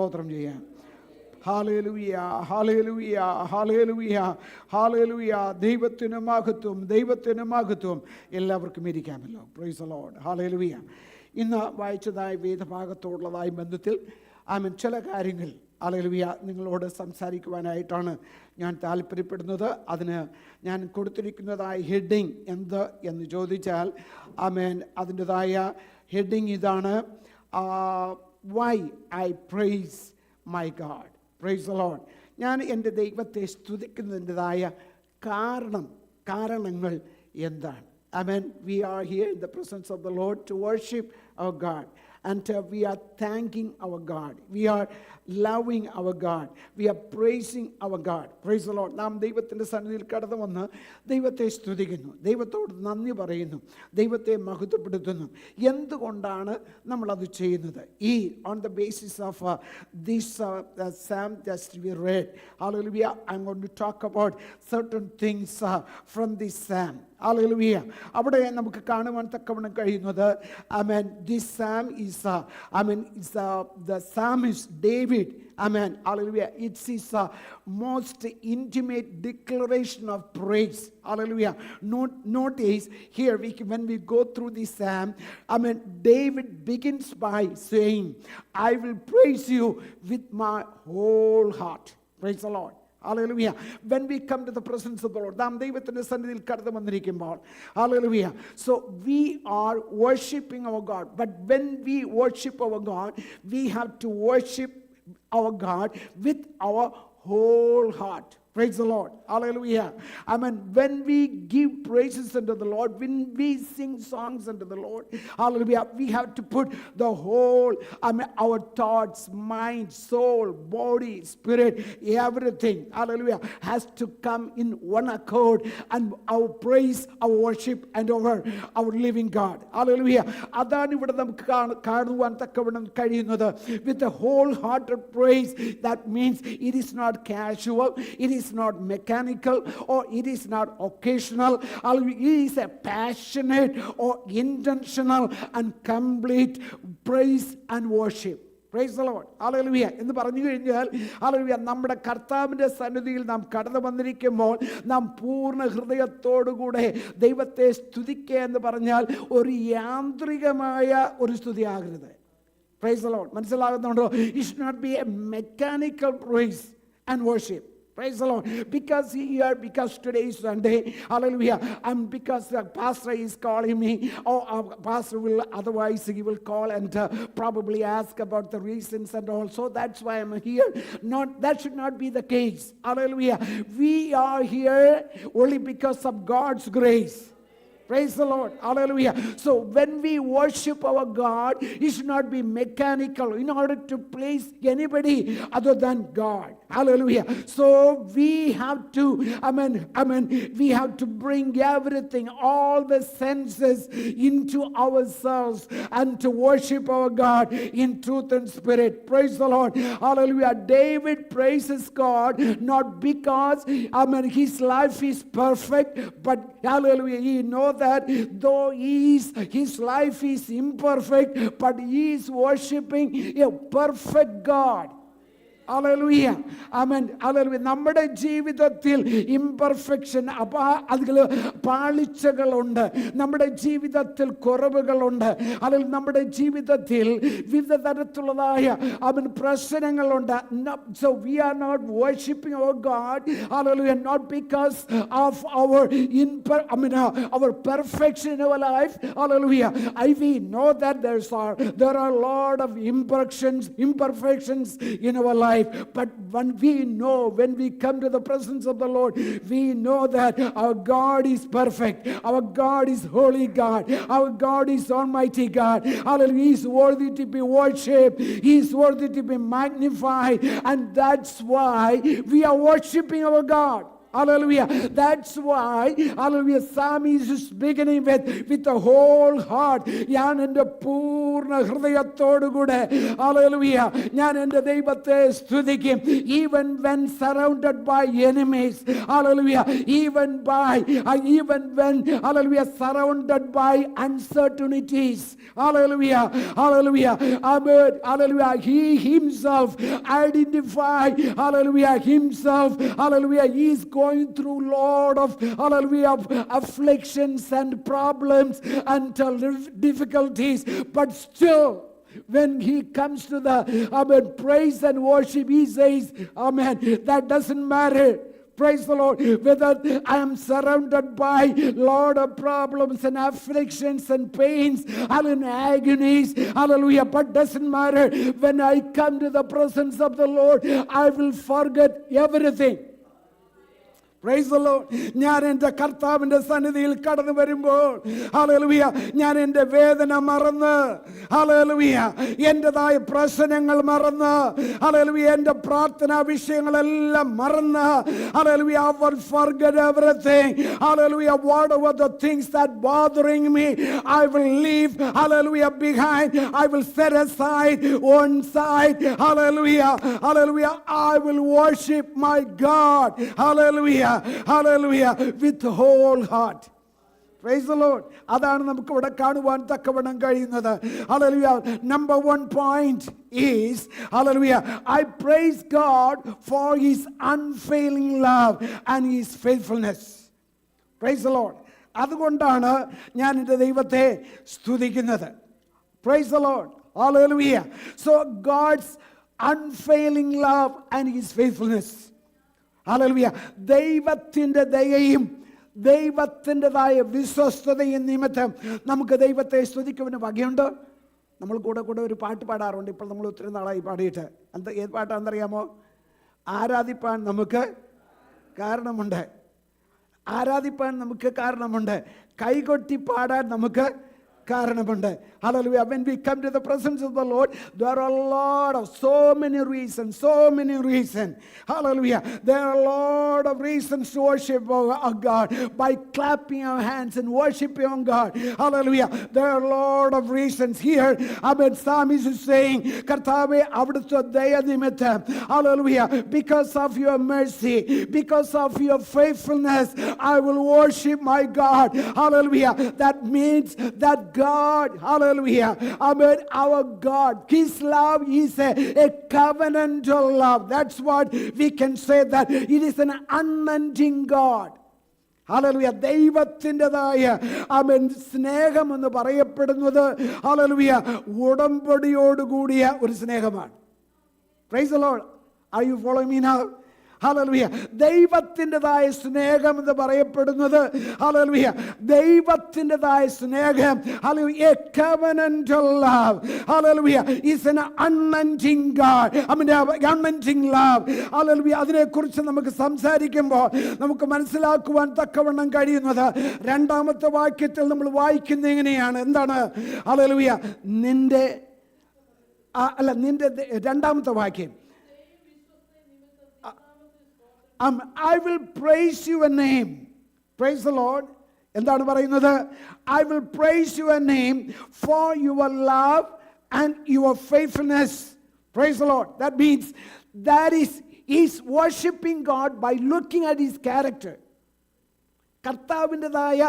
സ്തോത്രം ചെയ്യാം. ഹല്ലേലൂയ, ഹല്ലേലൂയ, ഹല്ലേലൂയ, ഹല്ലേലൂയ. ദൈവത്തിന് മഹത്വം, ദൈവത്തിന് മഹത്വം. എല്ലാവർക്കും ഇരിക്കാമല്ലോ. Praise the Lord. ഹല്ലേലൂയ. ഇന്ന് വായിച്ചതായ വേദഭാഗത്തോടുള്ളതായ ബന്ധത്തിൽ ചില കാര്യങ്ങൾ ഹല്ലേലൂയ നിങ്ങളോട് സംസാരിക്കുവാനായിട്ടാണ് ഞാൻ താല്പര്യപ്പെടുന്നത്. അതിന് ഞാൻ കൊടുത്തിരിക്കുന്നതായ ഹെഡിങ് എന്ത് എന്ന് ചോദിച്ചാൽ അതിൻ്റെതായ ഹെഡിങ് ഇതാണ്: why I praise my God. Praise the Lord. ഞാൻ എൻ്റെ ദൈവത്തെ സ്തുതിക്കുന്നതിൻ്റെതായ കാരണങ്ങൾ എന്താണ്? We are here in the presence of the Lord to worship our God. And we are thanking our God. We are loving our God. We are praising our God. Praise the Lord. നാം ദൈവത്തിൻ്റെ സന്നിധിയിൽ കടന്നു വന്ന് ദൈവത്തെ സ്തുതിക്കുന്നു, ദൈവത്തോട് നന്ദി പറയുന്നു, ദൈവത്തെ മഹത്വപ്പെടുത്തുന്നു. എന്തുകൊണ്ടാണ് നമ്മളത് ചെയ്യുന്നത്? On the basis of this psalm that we read, hallelujah, I'm going to talk about certain things from this psalm. Hallelujah. അവിടെ നമുക്ക് കാണുവാൻ തക്കവണ്ണം കഴിയുന്നത്, this psalm is it's the psalmist David. Hallelujah. It's his most intimate declaration of praise. Hallelujah. Notice here, when we go through this psalm, David begins by saying, I will praise you with my whole heart. Praise the Lord. Hallelujah. When we come to the presence of the Lord, നാം ദൈവത്തിൻ്റെ സന്നിധിയിൽ കടന്നു വന്നിരിക്കുമ്പോൾ, hallelujah, so we are worshiping our God. But when we worship our God, we have to worship our God with our whole heart. Praise the Lord. Hallelujah. When we give praises unto the Lord, when we sing songs unto the Lord, hallelujah, we have to put the whole, our thoughts, mind, soul, body, spirit, everything, hallelujah, has to come in one accord, and our praise, our worship, and our living God. Hallelujah. അതാണ് ഇവിടെ നമുക്ക് കാണുവാൻ തക്കവണ്ണം കഴിയുന്നത്. With a wholehearted praise, that means it is not casual, it is not mechanical, or it is not occasional. It is a passionate or intentional and complete praise and worship. Praise the Lord. Hallelujah. എന്ന് പറഞ്ഞു കഴിഞ്ഞാൽ, hallelujah, നമ്മുടെ കർത്താവിൻ്റെ സന്നിധിയിൽ നാം കടന്നു വന്നിരിക്കുമ്പോൾ നാം പൂർണ്ണ ഹൃദയത്തോടുകൂടെ ദൈവത്തെ സ്തുതിക്കുക എന്ന് പറഞ്ഞാൽ ഒരു യാന്ത്രികമായ ഒരു സ്തുതിയാകരുത്. Praise the Lord. മനസ്സിലാകുന്നുണ്ടോ? It should not be a mechanical praise and worship. Praise the Lord. Because today is Sunday, hallelujah, and because the pastor is calling me, or pastor will, otherwise he will call and probably ask about the reasons and all. So that's why I'm here. That should not be the case. Hallelujah. We are here only because of God's grace. Praise the Lord. Hallelujah. So when we worship our God, it should not be mechanical in order to please anybody other than God. Hallelujah. So we have to, we have to bring everything, all the senses into ourselves and to worship our God in truth and spirit. Praise the Lord. Hallelujah. David praises God not because, his life is perfect, but hallelujah, he knows that though his life is imperfect, but he is worshiping a perfect God. Hallelujah. Amen. Hallelujah. നമ്മുടെ ജീവിതത്തിൽ imperfection, അതിൽ പാളിച്ചകളുണ്ട്, നമ്മുടെ ജീവിതത്തിൽ കുറവുകളുണ്ട്, അല്ലെങ്കിൽ നമ്മുടെ ജീവിതത്തിൽ വിവിധ തരത്തിലുള്ളതായ പ്രശ്നങ്ങളുണ്ട്. So we are not worshiping our God, hallelujah, not because of our our perfection in our life. Hallelujah. We know that there are a lot of imperfections in our life. But when we come to the presence of the Lord, we know that our God is perfect, our God is holy God, our God is almighty God. Hallelujah. He is worthy to be worshipped, he is worthy to be magnified, and that's why we are worshiping our God. Hallelujah. That's why, hallelujah, Psalmist is beginning with the whole heart. ഞാൻ എൻ്റെ പൂർണ്ണ ഹൃദയത്തോടു കൂടെ, hallelujah, ഞാൻ എൻ്റെ ദൈവത്തെ സ്തുതിക്കും. Even when surrounded by enemies, hallelujah, even when, hallelujah, surrounded by uncertainties, hallelujah, hallelujah, amen, hallelujah, he himself identify, hallelujah, himself, hallelujah, he is going through lot of, hallelujah, afflictions and problems and difficulties, but still when he comes to the, amen, praise and worship, he says, amen, that doesn't matter. Praise the Lord. Whether I am surrounded by lot of problems and afflictions and pains and agonies, hallelujah, but doesn't matter. When I come to the presence of the Lord, I will forget everything. Praise the Lord. ഞാൻ എൻ്റെ കർത്താവിൻ്റെ സന്നിധിയിൽ കടന്നു വരുമ്പോൾ, hallelujah, ഞാൻ എൻ്റെ വേദന മറന്ന്, ഹല്ലേലൂയ, എൻ്റെതായ പ്രശ്നങ്ങൾ മറന്ന്, ഹല്ലേലൂയ, എൻ്റെ പ്രാർത്ഥനാ വിഷയങ്ങളെല്ലാം മറന്ന്, hallelujah, I will forget everything. Hallelujah. Whatever the things that bothering me, I will leave, hallelujah, behind. I will set aside one side. Hallelujah. Hallelujah. I will worship my God. Hallelujah. Hallelujah, with the whole heart. Praise the Lord. അതാണ് നമുക്ക് ഇവിടെ കാണുവാൻ തക്കവണ്ണം കഴിയുന്നത്. Hallelujah. Number 1 point is, hallelujah, I praise God for his unfailing love and his faithfulness. Praise the Lord. അതുകൊണ്ടാണ് ഞാൻ എൻ്റെ ദൈവത്തെ സ്തുതിക്കുന്നത്. Praise the Lord. Hallelujah. So God's unfailing love and his faithfulness. Hallelujah. ദൈവത്തിൻ്റെ ദയയും ദൈവത്തിൻ്റെതായ വിശ്വസ്തതയും നിമിത്തം നമുക്ക് ദൈവത്തെ സ്തുതിക്കുവാൻ വകയുണ്ട്. നമ്മൾ കൂടെ ഒരു പാട്ട് പാടാറുണ്ട്. ഇപ്പോൾ നമ്മൾ ഒത്തിരി നാളായി പാടിയിട്ട്. ഏത് പാട്ടാണെന്നറിയാമോ? ആരാധിപ്പാൻ നമുക്ക് കാരണമുണ്ട്. ആരാധിപ്പാൻ നമുക്ക് കാരണമുണ്ട്. കൈകൊട്ടി പാടാൻ നമുക്ക് കാരണമുണ്ട്. Hallelujah. When we come to the presence of the Lord, there are a lot of so many reasons. Hallelujah. There are a lot of reasons to worship our God by clapping our hands and worshiping God. Hallelujah. There are a lot of reasons here. Amen. Psalmist is saying, കർത്താവേ, അവിടുത്തെ ദയ നിമിത്തം, hallelujah, because of your mercy, because of your faithfulness, I will worship my God. Hallelujah. That means that God, hallelujah, amen, our God, his love is a covenantal love. That's what we can say, that it is an unending God. ഹല്ലേലൂയ. ദൈവത്തിൻ്റെതായ, ആമേൻ, സ്നേഹം എന്ന് പറയപ്പെടുന്നത്, hallelujah, ഉടമ്പടിയോടുകൂടിയ ഒരു സ്നേഹമാണ്. Praise the Lord. Are you following me now? ഹല്ലേലൂയ. ദൈവത്തിൻ്റെതായ സ്നേഹം എന്ന് പറയപ്പെടുന്നത്, ഹല്ലേലൂയ, ദൈവത്തിൻ്റെതായ സ്നേഹം, ഹല്ലേലൂയ, a covenantal love, hallelujah, is an unending God. I mean, unending love. Hallelujah. അതിനെക്കുറിച്ച് നമുക്ക് സംസാരിക്കുമ്പോൾ നമുക്ക് മനസ്സിലാക്കുവാൻ തക്കവണ്ണം കഴിയുന്നത്, രണ്ടാമത്തെ വാക്യത്തിൽ നമ്മൾ വായിക്കുന്നത് എങ്ങനെയാണ്? എന്താണ്? ഹല്ലേലൂയ. നിന്റെ രണ്ടാമത്തെ വാക്യം, I will praise your name. Praise the Lord. എന്താണ് പറയുന്നത്? I will praise your name for your love and your faithfulness. Praise the Lord. That means he's worshiping God by looking at his character. കർത്താവിൻ്റെതായ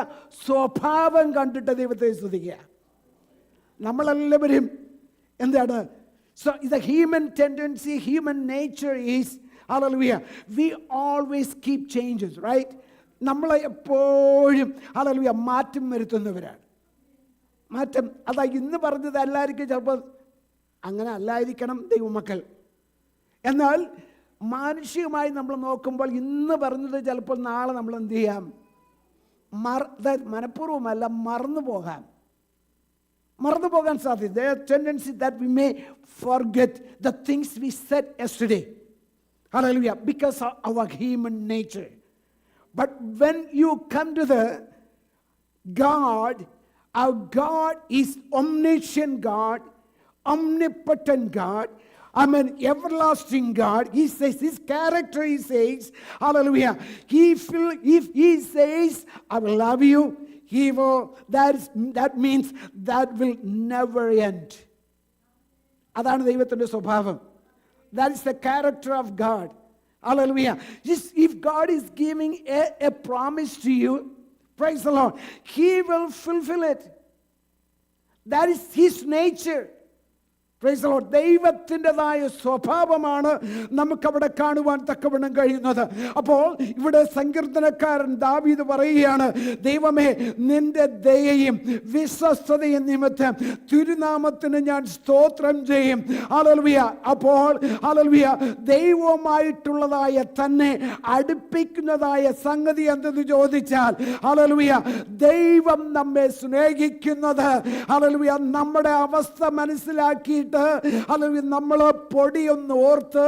സ്വഭാവം കണ്ടിട്ട് ദൈവത്തെ സ്തുതിക്കുക. നമ്മളെല്ലാവരും എന്താണ്? So the human tendency, human nature is, hallelujah, we always keep changes, right? നമ്മളെ എപ്പോഴും, hallelujah, മാറ്റം വരുത്തുന്നവരാണ്. മാറ്റം, അതാ ഇന്ന് പറഞ്ഞത് എല്ലാവർക്കും ചിലപ്പോൾ അങ്ങനെ അല്ലായിരിക്കണം ദൈവമക്കൾ. എന്നാൽ മാനുഷികമായി നമ്മൾ നോക്കുമ്പോൾ ഇന്ന് പറഞ്ഞത് ചിലപ്പോൾ നാളെ നമ്മൾ എന്ത് ചെയ്യാം? മനഃപൂർവ്വമല്ല, മറന്നു പോകാൻ സാധ്യത. There is a tendency that we may forget the things we said yesterday. Hallelujah. Because of our human nature. But when you come to the God, our God is omniscient God, omnipotent God, Amen. Everlasting God. He says, his character, he says, hallelujah. If he says, I will love you, he will, that means that will never end. അതാണ് ദൈവത്തിൻ്റെ സ്വഭാവം. That is the character of God. Hallelujah. Just if God is giving a promise to you, praise the Lord, he will fulfill it. That is his nature. Praise the Lord. ദൈവത്തിൻ്റെതായ സ്വഭാവമാണ് നമുക്കവിടെ കാണുവാൻ തക്കവണ്ണം കഴിയുന്നത്. അപ്പോൾ ഇവിടെ സങ്കീർത്തനക്കാരൻ ദാവീദ് പറയുകയാണ്, ദൈവമേ, നിന്റെ ദയയും വിശ്വസ്തതയും നിമിത്തം തിരുനാമത്തിന് ഞാൻ സ്തോത്രം ചെയ്യും. ഹല്ലേലൂയ. അപ്പോൾ ഹല്ലേലൂയ, ദൈവവുമായിട്ടുള്ളതായ തന്നെ അടുപ്പിക്കുന്നതായ സംഗതി എന്തെന്ന് ചോദിച്ചാൽ, ഹല്ലേലൂയ, ദൈവം നമ്മെ സ്നേഹിക്കുന്നത്, ഹല്ലേലൂയ, നമ്മുടെ അവസ്ഥ മനസ്സിലാക്കി അല്ലെങ്കിൽ നമ്മൾ പൊടിയൊന്ന് ഓർത്ത്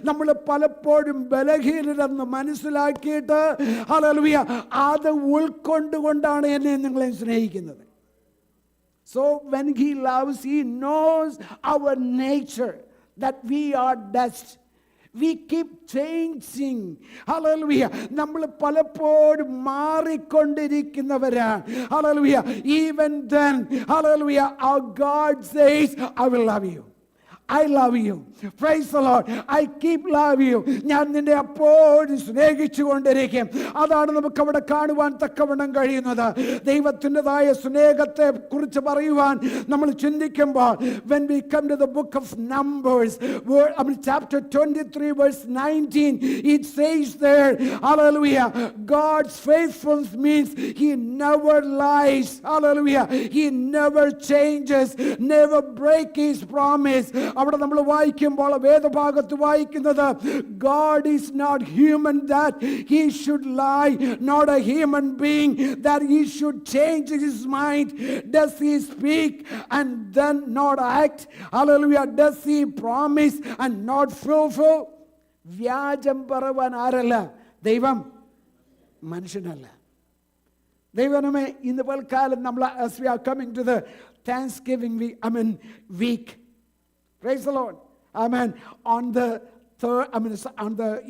നമ്മൾ പലപ്പോഴും ബലഹീനരെന്ന് മനസ്സിലാക്കിയിട്ട് ഹല്ലേലൂയ അത് ഉൾക്കൊണ്ടുകൊണ്ടാണ് എന്നെ നിങ്ങളെ സ്നേഹിക്കുന്നത്. So when he loves, he knows our nature, that we are dust. We keep changing. Hallelujah. നമ്മൾ പലപ്പോഴും മാറിക്കൊണ്ടിരിക്കുന്നവരാണ്. Hallelujah. Even then, hallelujah, our God says, I will love you. I love you. Praise the Lord. I keep love you. ഞാൻ നിന്നെ അപ്പോഴും സ്നേഹിച്ചു കൊണ്ടിരിക്കും. അതാണ് നമുക്ക് അവിടെ കാണുവാൻ തക്കവണ്ണം കഴിയുന്നത്. ദൈവത്തിൻ്റെതായ സ്നേഹത്തെ കുറിച്ച് പറയുവാൻ നമ്മൾ ചിന്തിക്കുമ്പോൾ, when we come to the book of Numbers, chapter 23 verse 19, it says there, hallelujah, God's faithfulness means he never lies. Hallelujah. He never changes, never break his promise. അവിടെ നമ്മൾ വായിക്കുമ്പോൾ വേദഭാഗത്ത് വായിക്കുന്നത്, God is not human that he should lie, not a human being that he should change his mind. Does he speak and then not act? Hallelujah. Does he promise and not fulfill? വ്യാജം പറയുവാൻ ആരല്ല? ദൈവം, മനുഷ്യനല്ല. ദൈവമേ, ഇന്ന് പൽക്കാലം നമ്മൾ as we are coming to the Thanksgiving week, praise the Lord. Amen. On the third,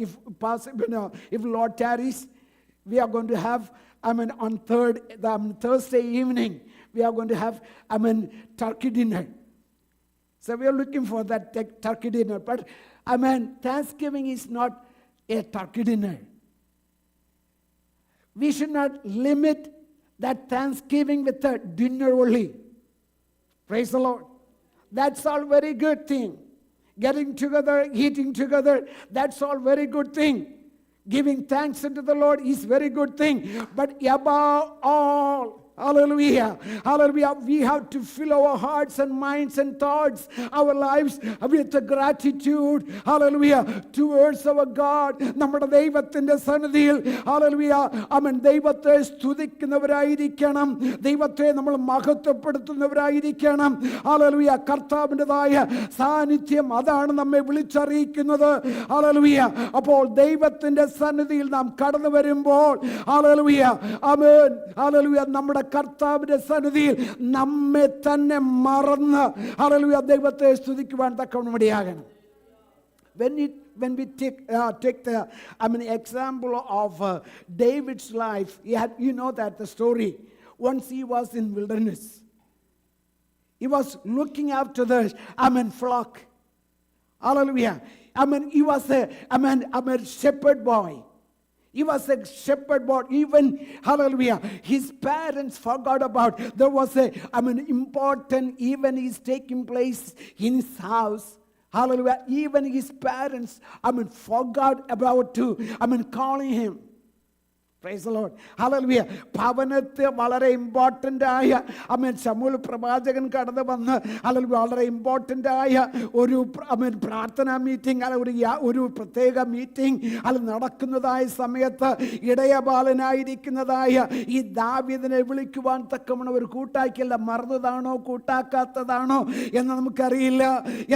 if possible, if Lord tarries, we are going to have, on Thursday evening, we are going to have, turkey dinner. So we are looking for that turkey dinner. But, Thanksgiving is not a turkey dinner. We should not limit that Thanksgiving with a dinner only. Praise the Lord. That's all very good thing. Getting together, eating together, that's all very good thing. Giving thanks unto the Lord is very good thing. But above all, hallelujah, hallelujah, we have to fill our hearts and minds and thoughts, our lives with gratitude, hallelujah, towards our God. നമ്മുടെ ദൈവത്തിൻ്റെ സന്നിധിയിൽ, hallelujah, ദൈവത്തെ സ്തുതിക്കുന്നവരായിരിക്കണം, ദൈവത്തെ നമ്മൾ മഹത്വപ്പെടുത്തുന്നവരായിരിക്കണം. hallelujah, കർത്താവിൻ്റെതായ സാന്നിധ്യം അതാണ് നമ്മെ വിളിച്ചറിയിക്കുന്നത്. hallelujah. അപ്പോൾ ദൈവത്തിൻ്റെ സന്നിധിയിൽ നാം കടന്നു വരുമ്പോൾ, hallelujah, ആമേൻ, hallelujah, നമ്മുടെ കർത്താവിന്റെ സന്നിധിയിൽ നമ്മെ തന്നെ മറന്ന് ഹല്ലേലൂയ ദൈവത്തെ സ്തുതിക്കുവാൻ തക്കവണ്ണം ഇടയാകണം. When we take the example of David's life, you know that the story. Once he was in wilderness, he was looking after the flock. Hallelujah. He was a shepherd boy. He was a shepherd boy. Even, hallelujah, his parents forgot about. There was important event is taking place in his house. Hallelujah. Even his parents, forgot about to, calling him. Praise the Lord. Hallelujah. ഭവനത്തെ വളരെ important ആയ ശമൂൽ പ്രവാചകൻ കടന്നു വന്ന് വളരെ important ആയ ഒരു പ്രാർത്ഥനാ മീറ്റിംഗ് ഒരു പ്രത്യേക മീറ്റിംഗ് നടക്കുന്നതായ സമയത്ത് ഇടയബാലനായിരിക്കുന്നതായ ഈ ദാവീദിനെ വിളിക്കുവാൻ തക്കവണ്ണം ഒരു കൂട്ടാക്കിയല്ല. മറന്നതാണോ കൂട്ടാക്കാത്തതാണോ എന്ന് നമുക്കറിയില്ല.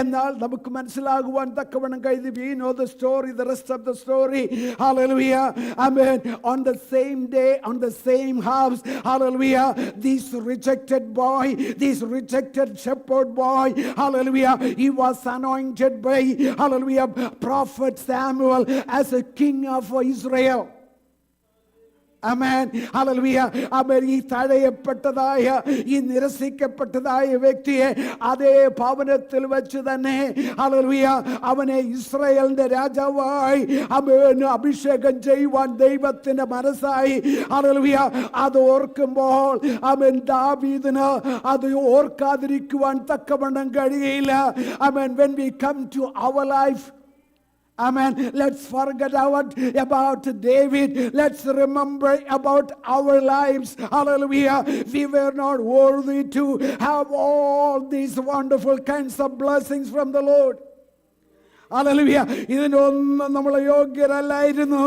എന്നാൽ നമുക്ക് മനസ്സിലാകുവാൻ തക്കവണ്ണം കഴിയും. We know the story, the rest of the story. Hallelujah. Amen. On the the same day, on the same house, hallelujah, this rejected boy, this rejected shepherd boy, hallelujah, he was anointed by, hallelujah, prophet Samuel as a king of Israel. Amen. Hallelujah. Amen. ഈ തഴയപ്പെട്ടതായ ഈ നിരസിക്കപ്പെട്ടതായ വ്യക്തിയെ അതേ ഭവനത്തിൽ വെച്ച് തന്നെ hallelujah അവനെ ഇസ്രായേലിന്റെ രാജാവായി അവന് അഭിഷേകം ചെയ്യുവാൻ ദൈവത്തിന്റെ മനസ്സായി. ഹല്ലേലൂയ. അത് ഓർക്കുമ്പോൾ അവൻ ദാവീദിന് അത് ഓർക്കാതിരിക്കുവാൻ തക്കവണ്ണം കഴിയില്ല. Amen. When we come to our life, amen, let's forget about David. Let's remember about our lives. Hallelujah. We were not worthy to have all these wonderful kinds of blessings from the Lord. Hallelujah. ഇതിനൊന്നും നമ്മൾ യോഗ്യരല്ലായിരുന്നു.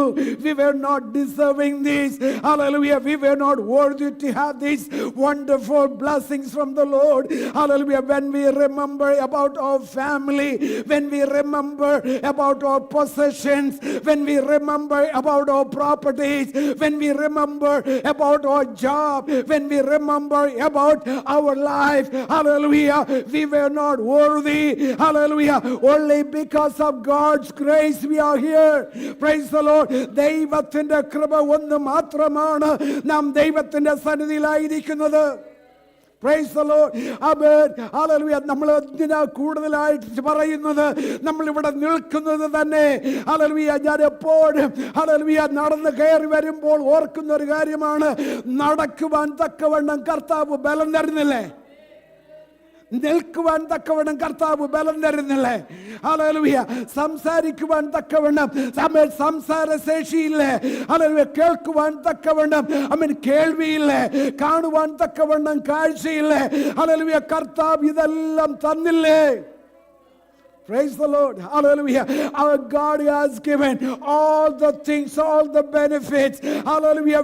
We were not deserving this. Hallelujah. We were not worthy to have these wonderful blessings from the Lord. Hallelujah. When we remember about our family, when we remember about our possessions, when we remember about our properties, when we remember about our job, when we remember about our life, hallelujah, we were not worthy. Hallelujah. Only because of God's grace we are here. Praise the Lord. ദൈവത്തിന്റെ കൃപ ഒന്ന് മാത്രമാണ് നാം ദൈവത്തിന്റെ സന്നിധിയിലായിരിക്കുന്നത്. Praise the Lord. Amen. Hallelujah. നമ്മൾ എന്തിനാ കൂടുതലായിട്ട് പറയുന്നത്? നമ്മൾ ഇവിടെ നിൽക്കുന്നത് തന്നെ ഹല്ലേലൂയ ഞാൻ എപ്പോഴും ഹല്ലേലൂയ നടന്ന് കയറി വരുമ്പോൾ ഓർക്കുന്ന ഒരു കാര്യമാണ്, നടക്കുവാൻ തക്കവണ്ണം കർത്താവ് ബലം തരുന്നില്ലേ? നിൽക്കുവാൻ തക്കവണ്ണം കർത്താവ് ബലം തരുന്നില്ലേ? ഹല്ലേലൂയ. സംസാരിക്കുവാൻ തക്കവണ്ണം സംസാരശേഷിയില്ലേ? ഹല്ലേലൂയ. കേൾക്കുവാൻ തക്കവണ്ണം കേൾവിയില്ലേ? കാണുവാൻ തക്കവണ്ണം കാഴ്ചയില്ലേ? ഹല്ലേലൂയ. കർത്താവ് ഇതെല്ലാം തന്നില്ലേ? Praise the Lord. Hallelujah. Our God has given all the things, all the benefits. Hallelujah.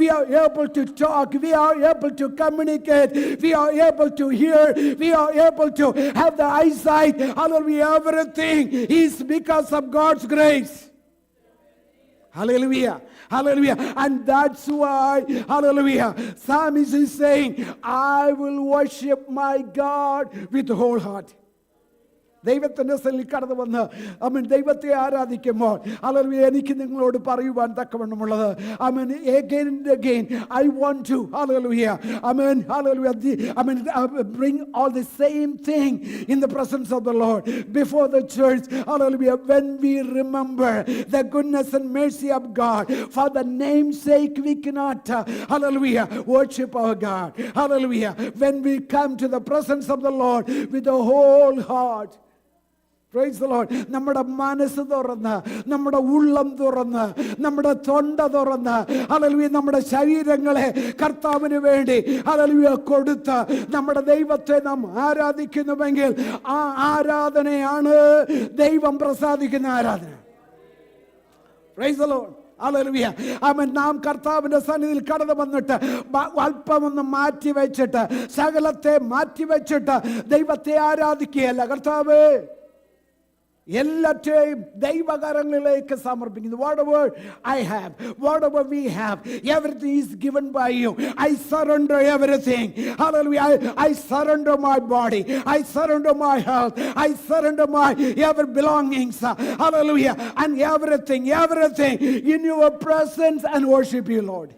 We are able to talk. We are able to communicate. We are able to hear. We are able to have the eyesight. Hallelujah. Everything is because of God's grace. Hallelujah. Hallelujah. And that's why, hallelujah, Psalmist is saying, I will worship my God with the whole heart. ദൈവത്തിൻ്റെ സന്നിധിയിൽ കടന്നു വന്ന് ദൈവത്തെ ആരാധിക്കുമ്പോൾ hallelujah എനിക്ക് നിങ്ങളോട് പറയുവാൻ തക്കവണ്ണമുള്ളത് again and again I want to hallelujah bring all the same thing in the presence of the Lord before the church. Hallelujah. When we remember the goodness and mercy of God, for the name's sake we cannot hallelujah worship our God. Hallelujah. When we come to the presence of the Lord with the whole heart, praise the Lord, നമ്മുടെ മനസ്സ് തുറന്ന്, നമ്മുടെ ഉള്ളം തുറന്ന്, നമ്മുടെ തൊണ്ട തുറന്ന്, hallelujah, നമ്മുടെ ശരീരങ്ങളെ കർത്താവിന് വേണ്ടി ഹല്ലേലൂയ കൊടുത്ത് നമ്മുടെ ദൈവത്തെ നാം ആരാധിക്കുന്നുവെങ്കിൽ ആ ആരാധനയാണ് ദൈവം പ്രസാദിക്കുന്ന ആരാധന. Praise the Lord. ഹല്ലേലൂയ. നാം കർത്താവിന്റെ സന്നിധിയിൽ കടന്നു വന്നിട്ട് അല്പമൊന്ന് മാറ്റി വെച്ചിട്ട്, സകലത്തെ മാറ്റി വെച്ചിട്ട് ദൈവത്തെ ആരാധിക്കുകയല്ല. കർത്താവ് എല്ലാറ്റെയും ദൈവകരങ്ങളിലേക്ക് സമർപ്പിക്കുന്നു. Whatever I have, whatever we have, everything is given by you. I surrender everything. Hallelujah. I surrender my body. I surrender my health. I surrender my every belongings. Hallelujah. And everything in your presence and worship you, Lord.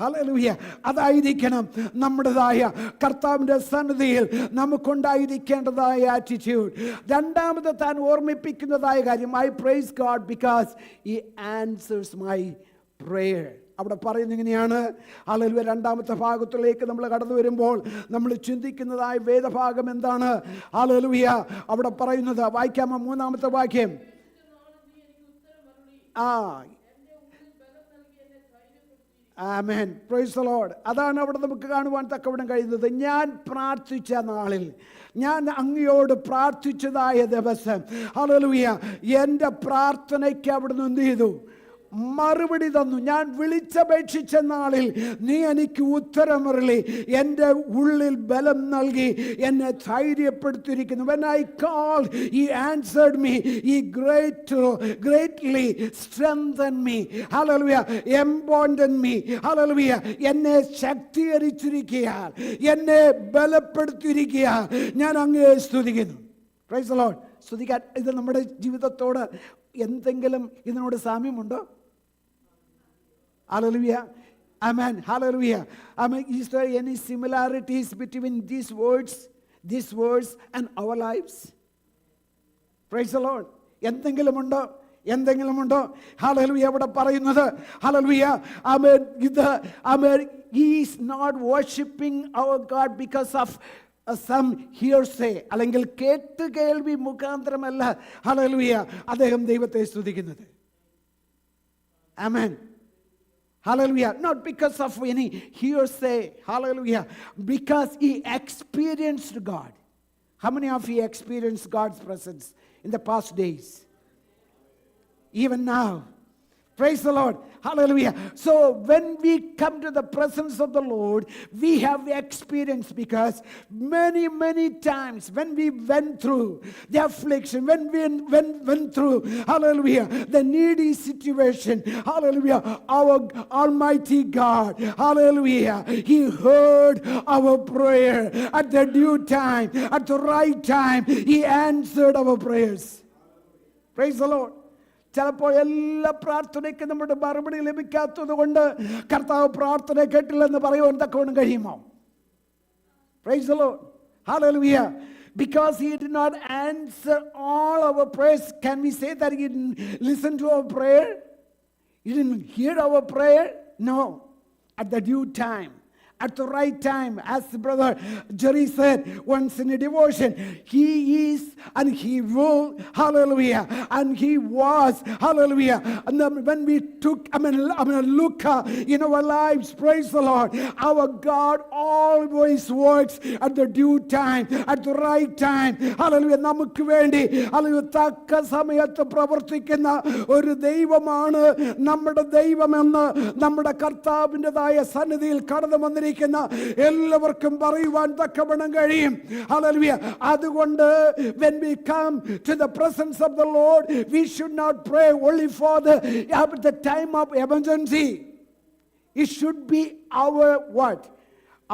Hallelujah. അതായിരിക്കണം നമ്മുടേതായ കർത്താവിൻ്റെ സന്നിധിയിൽ നമുക്കുണ്ടായിരിക്കേണ്ടതായ attitude. രണ്ടാമത് താൻ ഓർമ്മിപ്പിക്കുന്നതായ കാര്യം, I praise God because he answers my prayer. അവിടെ പറയുന്നത് ഇങ്ങനെയാണ്. ഹല്ലേലൂയ. രണ്ടാമത്തെ ഭാഗത്തിലേക്ക് നമ്മൾ കടന്നു വരുമ്പോൾ നമ്മൾ ചിന്തിക്കുന്നതായ വേദഭാഗം എന്താണ്? ഹല്ലേലൂയ. അവിടെ പറയുന്നത് വായിക്കാമോ? മൂന്നാമത്തെ വാക്യം. ആമേൻ. Praise the Lord. അതാണ് അവിടെ നമുക്ക് കാണുവാൻ തക്കവണ്ണം കഴിയുന്നത്. ഞാൻ പ്രാർത്ഥിച്ച നാളിൽ, ഞാൻ അങ്ങയോട് പ്രാർത്ഥിച്ചതായ ദിവസം, ഹല്ലേലൂയ, എൻ്റെ പ്രാർത്ഥനയ്ക്ക് അവിടുന്ന് എന്ത് ചെയ്തു? മറുപടി തന്നു. ഞാൻ വിളിച്ചപേക്ഷിച്ച നാളിൽ നീ എനിക്ക് ഉത്തരമരുളി, എൻ്റെ ഉള്ളിൽ ബലം നൽകി, എന്നെ ധൈര്യപ്പെടുത്തിയിരിക്കുന്നു. When I called, he answered me. He greatly strengthened me. Hallelujah. Emboldened me. Hallelujah. എന്നെ ശക്തീകരിച്ചിരിക്കുകയാൽ, എന്നെ ബലപ്പെടുത്തിയിരിക്കുകയാൽ ഞാൻ അങ്ങയെ സ്തുതിക്കുന്നു. Praise the Lord. സ്തുതിക്കാൻ ഇത് നമ്മുടെ ജീവിതത്തോട് എന്തെങ്കിലും ഇതിനോട് സാമ്യമുണ്ടോ? Hallelujah. Amen. Hallelujah. Amen. Is there any similarities between these words and our lives? Praise the Lord. എന്തെങ്കിലും ഉണ്ടോ? Hallelujah. ഇവിടെ പറയുന്നത് Hallelujah. Amen. Amen. He is not worshiping our God because of some hearsay, അല്ലെങ്കിൽ കേട്ട് കേൾവി മുഖാന്തരമല്ല Hallelujah അദ്ദേഹം ദൈവത്തെ സ്തുതിക്കുന്നത്. Amen. Hallelujah. Not because of any hearsay. Hallelujah. Because he experienced God. How many of you experienced God's presence in the past days? Even now. Praise the Lord. Hallelujah. So when we come to the presence of the Lord, we have experience, because many times when we went through the affliction, when we went through, hallelujah, the needy situation, hallelujah, our Almighty God, hallelujah, He heard our prayer at the due time, at the right time. He answered our prayers. Praise the Lord. ചിലപ്പോൾ എല്ലാ പ്രാർത്ഥനയ്ക്കും നമ്മുടെ മറുപടി ലഭിക്കാത്തത് കൊണ്ട് കർത്താവ് പ്രാർത്ഥന കേട്ടില്ലെന്ന് പറയുവാൻ തക്കവണ്ണം കഴിയുമോ? Praise the Lord. Hallelujah. Because he did not answer all our prayers, can we say that he didn't listen to our prayer? He didn't hear our prayer? No. At the due time, at the right time, as Brother Jerry said once in a devotion, he is and he will, hallelujah, and he was, hallelujah. And then when we took, look in our lives, praise the Lord, our God always works at the due time, at the right time. Hallelujah. നമുക്ക് വേണ്ടി hallelujah തക്ക സമയത്ത് പ്രവർത്തിക്കുന്ന ഒരു ദൈവമാണ് നമ്മുടെ ദൈവമെന്ന് നമ്മുടെ കർത്താവിൻ്റെതായ സന്നിധിയിൽ കടന്നു വന്നിരിക്കുന്ന എല്ലാവർക്കും പറയുവാൻ തക്കവണ്ണം കഴിയും. Hallelujah. അതുകൊണ്ട് when we come to the presence of the Lord, we should not pray only for the time of emergency. It should be our what?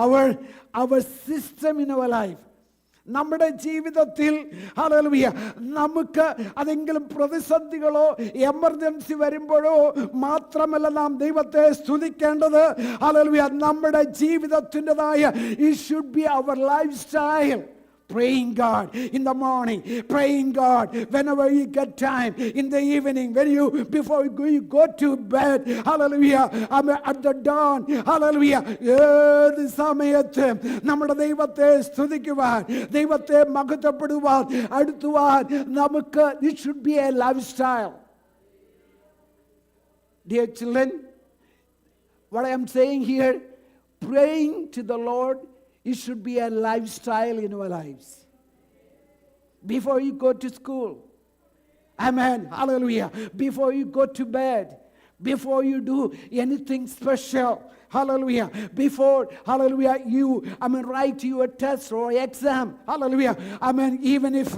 Our system in our life. നമ്മുടെ ജീവിതത്തിൽ ഹല്ലേലൂയ നമുക്ക് അതെങ്കിലും പ്രതിസന്ധികളോ emergency വരുമ്പോഴോ മാത്രമല്ല നാം ദൈവത്തെ സ്തുതിക്കേണ്ടത്. Hallelujah നമ്മുടെ ജീവിതത്തിൻ്റെതായ it should be our lifestyle. Praying God in the morning, praying God whenever you get time, in the evening, before you go to bed, hallelujah, at the dawn, hallelujah, ഏത് സമയത്ത് നമ്മുടെ ദൈവത്തെ സ്തുതിക്കുവാൻ, ദൈവത്തെ മഹത്വപ്പെടുവാൻ, അടുത്തുവാൻ നമുക്ക് it should be a lifestyle. Dear children, what I am saying here, praying to the Lord, it should be a lifestyle in our lives. Before you go to school, amen, hallelujah, before you go to bed, before you do anything special, hallelujah, before, hallelujah, you write your test or exam, hallelujah, even if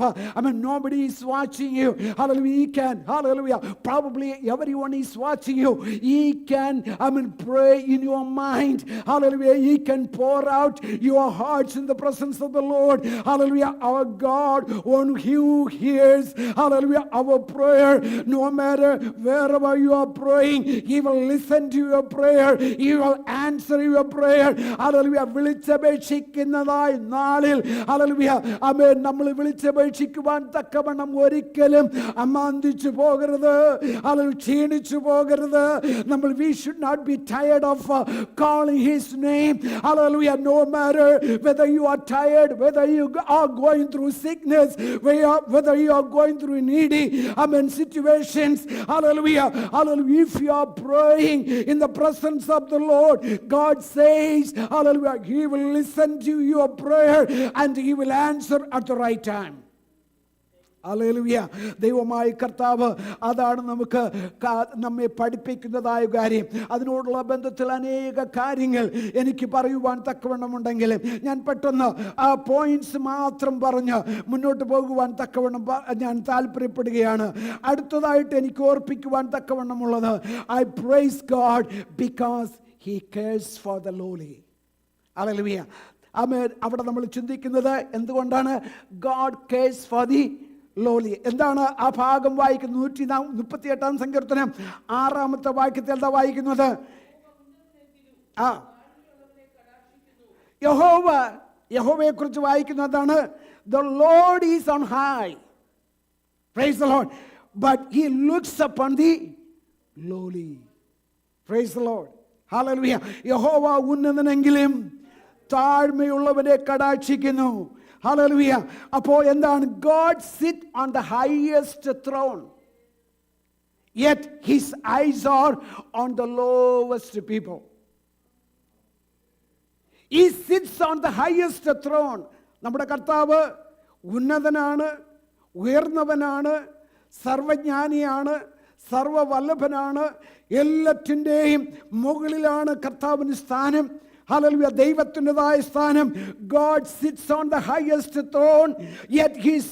nobody is watching you, hallelujah, he can, hallelujah, probably everyone is watching you, he can pray in your mind, hallelujah, he can pour out your hearts in the presence of the Lord, hallelujah. Our God, one who hears, hallelujah, our prayer, no matter wherever you are praying, he will listen to your prayer, he will answer your prayer. Hallelujah. വിളിച്ചപേക്ഷിക്കുന്നതായി നാളിൽ hallelujah ആമേൻ നമ്മൾ വിളിച്ചപേക്ഷിക്കുവാൻ തക്കവണ്ണം ഒരിക്കലും അമാന്തിച്ചു പോകരുത്, hallelujah ക്ഷീണിച്ചു പോകരുത്. നമ്മൾ we should not be tired of calling his name. Hallelujah. No matter whether you are tired, whether you are going through sickness, whether you are going through needy situations, hallelujah, hallelujah, if you are praying in the presence of the Lord, God says, hallelujah, he will listen to your prayer and he will answer at the right time. Hallelujah. ദൈവമായ കർത്താവ് അതാണ് നമുക്ക് നമ്മെ പഠിപ്പിക്കുന്നതായ കാര്യം. അതിനോടുള്ള ബന്ധത്തിൽ അനേക കാര്യങ്ങൾ എനിക്ക് പറയുവാൻ തക്കവണ്ണമുണ്ടെങ്കിലും ഞാൻ പെട്ടെന്ന് ആ പോയിന്റ്സ് മാത്രം പറഞ്ഞ് മുന്നോട്ട് പോകുവാൻ തക്കവണ്ണം ഞാൻ താല്പര്യപ്പെടുകയാണ്. അടുത്തതായിട്ട് എനിക്ക് ഓർപ്പിക്കുവാൻ തക്കവണ്ണമുള്ളത്, I praise God because he cares for the lowly. ഹല്ലേലൂയ. ആമേൻ. അവിടെ നമ്മൾ ചിന്തിക്കുന്നത് എന്തുകൊണ്ടാണ്? God cares for the lowly. എന്താണ് ആ ഭാഗം വായിക്കുന്നത്? 138 സങ്കീർത്തനം 6 വാക്യത്തിൽ എന്താ വായിക്കുന്നത്? യഹോവയെ കുറിച്ച് വായിക്കുന്നതാണ്, the Lord is on high, praise the Lord, but he looks upon the lowly. Praise the Lord. Hallelujah. യഹോവ ഉന്നതനെങ്കിലും താഴ്മയുള്ളവരെ കടാക്ഷിക്കുന്നു. ഹല്ലേലൂയ. അപ്പോൾ എന്താണ്? God sit on the highest throne, yet his eyes are on the lowest people. He sits on the highest throne. നമ്മുടെ കർത്താവ് ഉന്നതനാണ്, ഉയർന്നവനാണ്, സർവജ്ഞാനിയാണ്, സർവവല്ലഭനാണ്. എല്ലാറ്റിൻ്റെയും മുകളിലാണ് കർത്താവിന് സ്ഥാനം. Hallelujah. ദൈവത്തിൻ്റെതായ സ്ഥാനം. God sits on the highest throne, yet his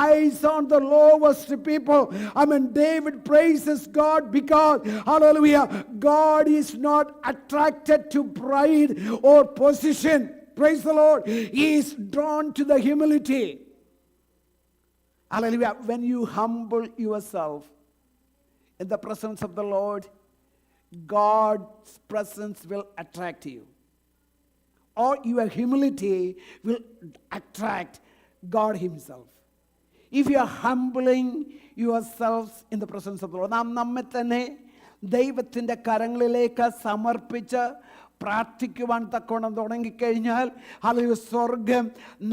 eyes on the lowest people. I mean, David praises God because, hallelujah, God is not attracted to pride or position. Praise the Lord. He is drawn to the humility. Hallelujah. When you humble yourself in the presence of the Lord, God's presence will attract you. Or your humility will attract God himself. If you are humbling yourselves in the presence of the Lord, നാം നമ്മെ തന്നെ ദൈവത്തിൻ്റെ കരങ്ങളിലേക്ക് സമർപ്പിച്ച് പ്രാർത്ഥിക്കുവാൻ തക്കവണ്ണം തുടങ്ങിക്കഴിഞ്ഞാൽ, അല്ലെങ്കിൽ സ്വർഗം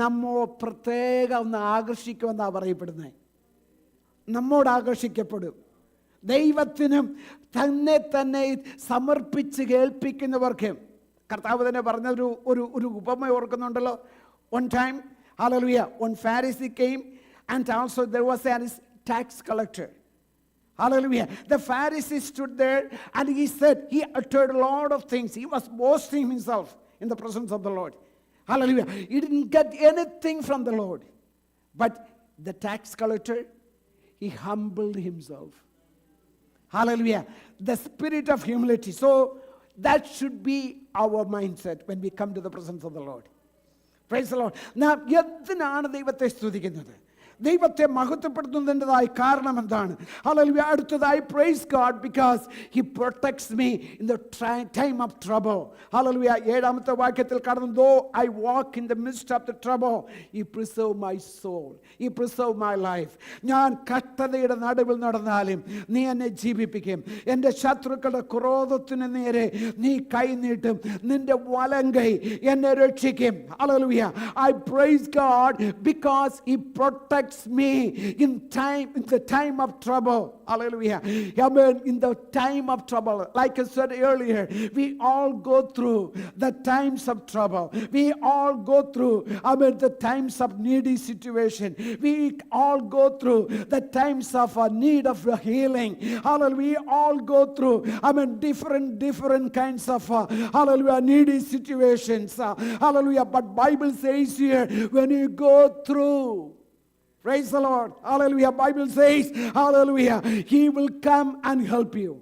നമ്മോ പ്രത്യേകം ഒന്ന് ആകർഷിക്കുമെന്നാണ് പറയപ്പെടുന്നത്. നമ്മോട് ആകർഷിക്കപ്പെടും. ദൈവത്തിനും തന്നെ സമർപ്പിച്ച് കേൾപ്പിക്കുന്നവർക്ക് കർത്താവ് തന്നെ പറഞ്ഞൊരു ഒരു ഉപമ ഓർക്കുന്നുണ്ടല്ലോ. One time, hallelujah, one Pharisee came and also there was a tax collector. Hallelujah. The Pharisee stood there and he said, he uttered a lot of things. He was boasting himself in the presence of the Lord. Hallelujah. He didn't get anything from the Lord. But the tax collector, he humbled himself. Hallelujah. The spirit of humility. So that should be our mindset when we come to the presence of the Lord. Praise the Lord. നാം എന്തിനാണ് ദൈവത്തെ സ്തുതിക്കുന്നത്? ദൈവത്തെ മഹത്വപ്പെടുത്തുന്നതിൻ്റെതായ കാരണം എന്താണ്? Hallelujah. അടുത്തതായി praise God because he protects me in the time of trouble. Hallelujah. 7 വാക്യത്തിൽ കാണുന്നു, though I walk in the midst of the trouble he preserve my soul, he preserve my life. ഞാൻ കഷ്ടതയുടെ നടുവിൽ നടന്നാലും നീ എന്നെ ജീവിപ്പിക്കും. എൻ്റെ ശത്രുക്കളുടെ ക്രോധത്തിന് നേരെ നീ കൈ നീട്ടും. നിന്റെ വലങ്കൈ എന്നെ രക്ഷിക്കും. Hallelujah. I praise God because he protects me in the time of trouble. Hallelujah. Amen. In the time of trouble, like I said earlier, we all go through the times of trouble. We all go through, the times of needy situation. We all go through the times of a need of healing. Hallelujah. We all go through, different kinds of, needy situations. Hallelujah. But Bible says here, when you go through, praise the Lord. Hallelujah. Bible says, hallelujah, he will come and help you.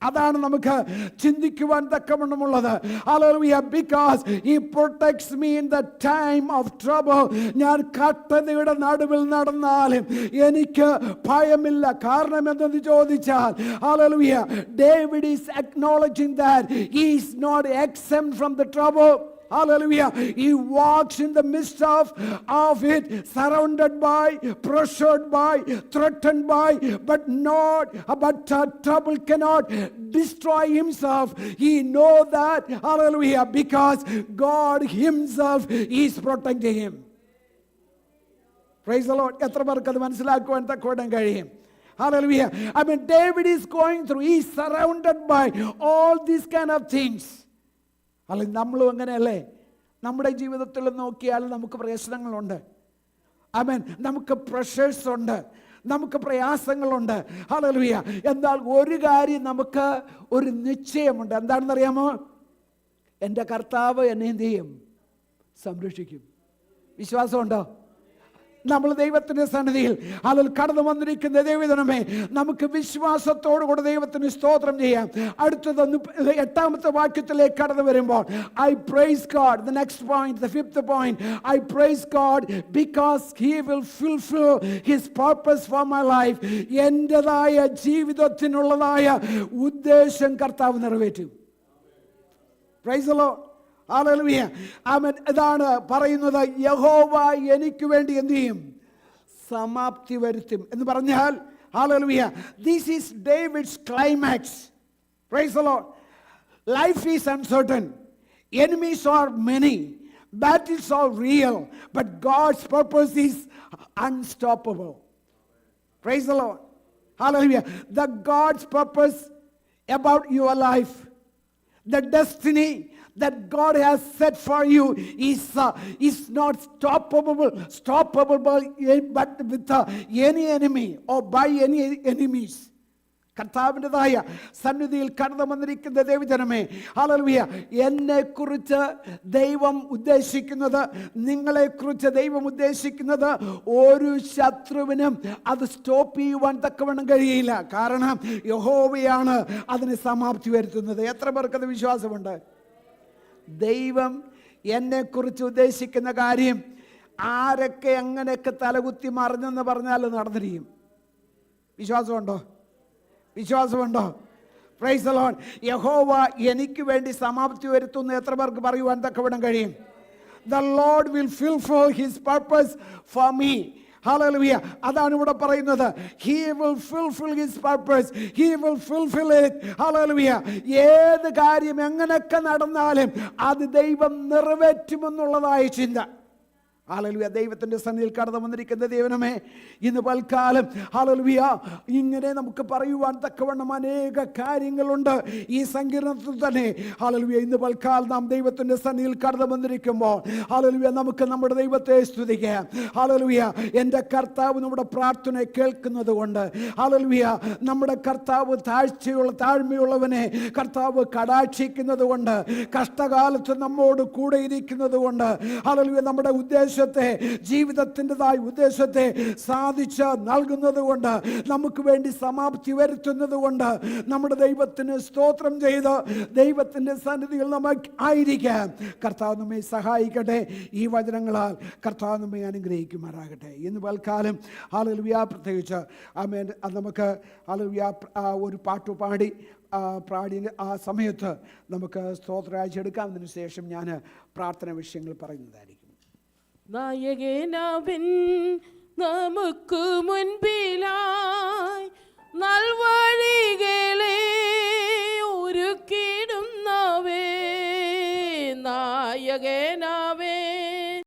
അതാണ് നമുക്ക് ചിന്തിക്കുവാൻ തക്കവണ്ണമുള്ളത്. ഹല്ലേലൂയ. Because he protects me in the time of trouble. ഞാൻ കഷ്ടതയുടെ നടുവിൽ നടന്നാലും എനിക്ക് ഭയമില്ല. കാരണം എന്തെന്ന് ചോദിച്ചാൽ, ഹല്ലേലൂയ, David is acknowledging that he is not exempt from the trouble. Hallelujah. He walks in the midst of it, surrounded by, pressured by, threatened by, but trouble cannot destroy himself. He knows that, hallelujah, because God himself is protecting him. Praise the Lord. എത്ര പേർക്ക് അത് മനസ്സിലാക്കുവാൻ തക്കവണ്ണം കഴിയും? Hallelujah. David is going through, he is surrounded by all these kind of things. അല്ലെങ്കിൽ നമ്മളും അങ്ങനെയല്ലേ? നമ്മുടെ ജീവിതത്തിൽ നോക്കിയാൽ നമുക്ക് പ്രശ്നങ്ങളുണ്ട്. ആമേൻ. നമുക്ക് പ്രഷേഴ്സ് ഉണ്ട്, നമുക്ക് പ്രയാസങ്ങളുണ്ട്. ഹല്ലേലൂയ. എന്നാൽ ഒരു കാര്യം നമുക്ക് ഒരു നിശ്ചയമുണ്ട്. എന്താണെന്നറിയാമോ? എൻ്റെ കർത്താവ് എന്നെ എന്ത് ചെയ്യും? സംരക്ഷിക്കും. വിശ്വാസമുണ്ടോ? നമ്മൾ ദൈവത്തിൻ്റെ സന്നിധിയിൽ അതിൽ കടന്നു വന്നിരിക്കുന്ന ദൈവജനമേ, നമുക്ക് വിശ്വാസത്തോടു കൂടെ ദൈവത്തിന് സ്തോത്രം ചെയ്യാം. അടുത്തത് 8ാമത്തെ വാക്യത്തിലേക്ക് കടന്നു വരുമ്പോൾ, I praise God. The next point, the 5th point, I praise God because he will fulfil his purpose for my life. എൻ്റെതായ ജീവിതത്തിനുള്ളതായ ഉദ്ദേശം കർത്താവ് നിറവേറ്റും. Praise the Lord. ഹല്ലേലൂയ. ആമേൻ. ഇതാണ് പറയുന്നത്, യഹോവ എനിക്ക് വേണ്ടി എന്ത് ചെയ്യും? സമാപ്തി വരുത്തും എന്ന് പറഞ്ഞാൽ, hallelujah, this is David's climax. Price the Lord. Life is uncertain, enemies are many, battles are real, but God's purpose is unstoppable. Praise the Lord. Hallelujah. The God's purpose about your life, the destiny that God has set for you is not stoppable but with any enemy or by any enemies. കർത്താവിൻ്റെതായ സന്നിധിയിൽ കടന്നു വന്നിരിക്കുന്ന ദൈവജനമേ, hallelujah, എന്നെക്കുറിച്ച് ദൈവം ഉദ്ദേശിക്കുന്നത്, നിങ്ങളെക്കുറിച്ച് ദൈവം ഉദ്ദേശിക്കുന്നത് ഒരു ശത്രുവിനും അത് സ്റ്റോപ്പ് ചെയ്യുവാൻ തക്കവണ്ണം കഴിയില്ല. കാരണം യഹോവയാണ് അതിന് സമാപ്തി വരുത്തുന്നത്. എത്ര പേർക്കത് വിശ്വാസമുണ്ട്? ദൈവം എന്നെക്കുറിച്ച് ഉദ്ദേശിക്കുന്ന കാര്യം ആരൊക്കെ എങ്ങനെയൊക്കെ തലകുത്തി മറിഞ്ഞെന്ന് പറഞ്ഞാൽ നടന്നിരിക്കും. വിശ്വാസമുണ്ടോ? വിശ്വാസമുണ്ടോ? Praise the Lord. യഹോവ എനിക്ക് വേണ്ടി സമാപ്തി വരുത്തുന്ന എത്ര പേർക്ക് പറയുവാൻ തക്കവിടം കഴിയും? The Lord will fulfill his purpose for me. Hallelujah. അതാണ് ഇവിടെ പറയുന്നത്. He will fulfill his purpose. He will fulfill it. Hallelujah. ഏത് കാര്യം എങ്ങനെയൊക്കെ നടന്നാലും അത് ദൈവം നിറവേറ്റുമെന്നുള്ളതായ ചിന്ത. ഹല്ലേലൂയ. ദൈവത്തിൻ്റെ സന്നിധിയിൽ കടന്നു വന്നിരിക്കുന്ന ദൈവമേ, ഇന്ന് പൽക്കാലം ഹല്ലേലൂയ ഇങ്ങനെ നമുക്ക് പറയുവാൻ തക്കവണ്ണം അനേക കാര്യങ്ങളുണ്ട് ഈ സങ്കീർണത്തിൽ തന്നെ. ഹല്ലേലൂയ. ഇന്ന് പൽക്കാലം നാം ദൈവത്തിൻ്റെ സന്നിധിയിൽ കടന്നു വന്നിരിക്കുമ്പോൾ ഹല്ലേലൂയ നമുക്ക് നമ്മുടെ ദൈവത്തെ സ്തുതിക്കാം. ഹല്ലേലൂയ. എൻ്റെ കർത്താവ് നമ്മുടെ പ്രാർത്ഥന കേൾക്കുന്നത് കൊണ്ട്, ഹല്ലേലൂയ, നമ്മുടെ കർത്താവ് താഴ്മയുള്ളവനെ കർത്താവ് കടാക്ഷിക്കുന്നത് കൊണ്ട്, കഷ്ടകാലത്ത് നമ്മോട് കൂടെ ഇരിക്കുന്നത് കൊണ്ട്, ഹല്ലേലൂയ, നമ്മുടെ ജീവിതത്തിൻ്റെതായ ഉദ്ദേശത്തെ സാധിച്ച് നൽകുന്നത് കൊണ്ട്, നമുക്ക് വേണ്ടി സമാപ്തി വരുത്തുന്നത് കൊണ്ട്, നമ്മുടെ ദൈവത്തിന് സ്തോത്രം ചെയ്ത് ദൈവത്തിൻ്റെ സന്നിധിയിൽ നമുക്ക് ആയിരിക്കാം. കർത്താവ് നമ്മെ സഹായിക്കട്ടെ. ഈ വചനങ്ങളാൽ കർത്താവ് നമ്മെ അനുഗ്രഹിക്കുമാറാകട്ടെ. ഇന്ന് പൽക്കാലം ഹല്ലേലൂയ പ്രത്യേകിച്ച് ആമേൻ നമുക്ക് ഹല്ലേലൂയ ഒരു പാട്ടുപാടി ആ സമയത്ത് നമുക്ക് സ്തോത്രാഴ്ചയെടുക്കാം. അതിനു ശേഷം ഞാൻ പ്രാർത്ഥന വിഷയങ്ങൾ പറയുന്നതായിരിക്കും. നായകനവൻ നമുക്ക് മുൻപിലാ